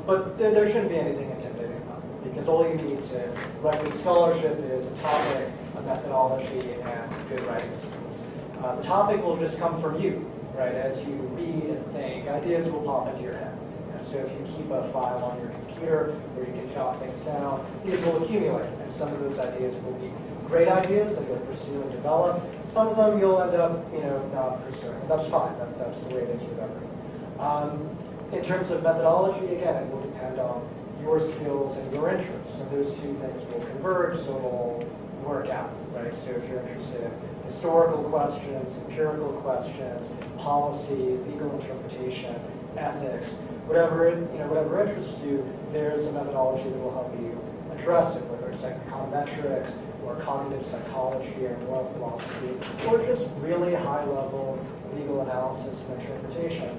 But there shouldn't be anything intimidating about it, because all you need to write with scholarship is a topic, a methodology, and good writing skills. The topic will just come from you, right? As you read and think, ideas will pop into your head. And so if you keep a file on your computer where you can jot things down, these will accumulate, and some of those ideas will be great ideas that you'll pursue and develop. Some of them you'll end up, not pursuing. That's fine. That's the way it is with everything. In terms of methodology, again, it will depend on your skills and your interests. And those two things will converge, so it'll work out, right? So if you're interested in historical questions, empirical questions, policy, legal interpretation, ethics, whatever interests you, there's a methodology that will help you address it, whether it's like econometrics or cognitive psychology or moral philosophy, or just really high-level legal analysis and interpretation.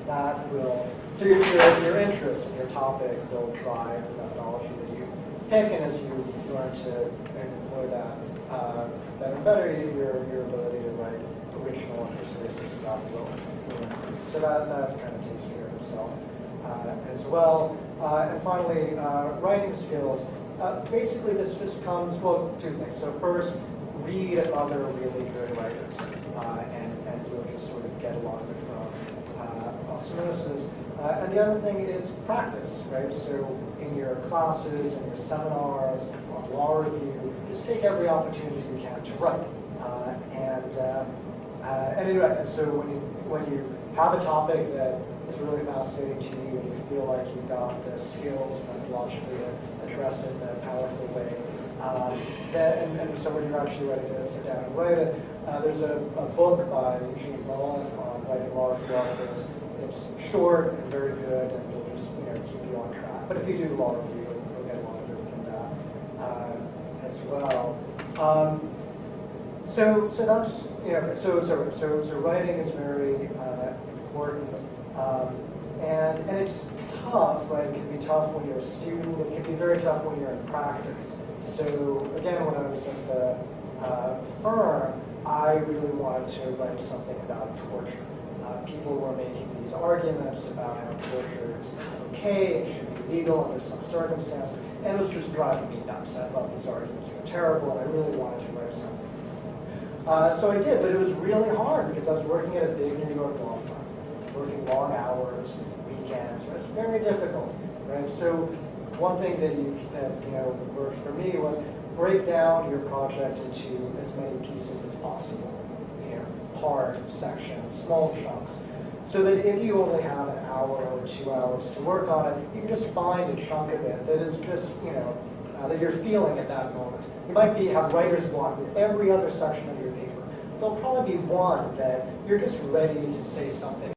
That will, so your interest in your topic will drive the methodology that you pick, and as you learn to employ that better and better, your ability to write original and persuasive stuff will increase. So that kind of takes care of itself as well. And finally, writing skills. Basically, this just comes, well, two things. So first, read other really good writers, and you'll just sort of get a lot of it from osmosis. And the other thing is practice, right? So in your classes, in your seminars, on law review, just take every opportunity you can to write. And anyway, so when you have a topic that is really fascinating to you and you feel like you've got the skills methodologically to address it in a powerful way, and so when you're actually ready to sit down and write it, there's a book by Eugene Mullen on writing law review articles. It's short and very good, and it'll just keep you on track. But if you do law review, you'll get a lot of it from that as well. So that's so writing is very important, and it's tough, right? It can be tough when you're a student. It can be very tough when you're in practice. So again, when I was at the firm, I really wanted to write something about torture. People were making these arguments about how torture is okay, it should be legal under some circumstances, and it was just driving me nuts. I thought these arguments were terrible, and I really wanted to write something. So I did, but it was really hard because I was working at a big New York law firm, working long hours, weekends. It was very difficult, right? So one thing that worked for me was break down your project into as many pieces as possible. Part, sections, small chunks, so that if you only have an hour or 2 hours to work on it, you can just find a chunk of it that is just, that you're feeling at that moment. You might have writer's block with every other section of your paper. There'll probably be one that you're just ready to say something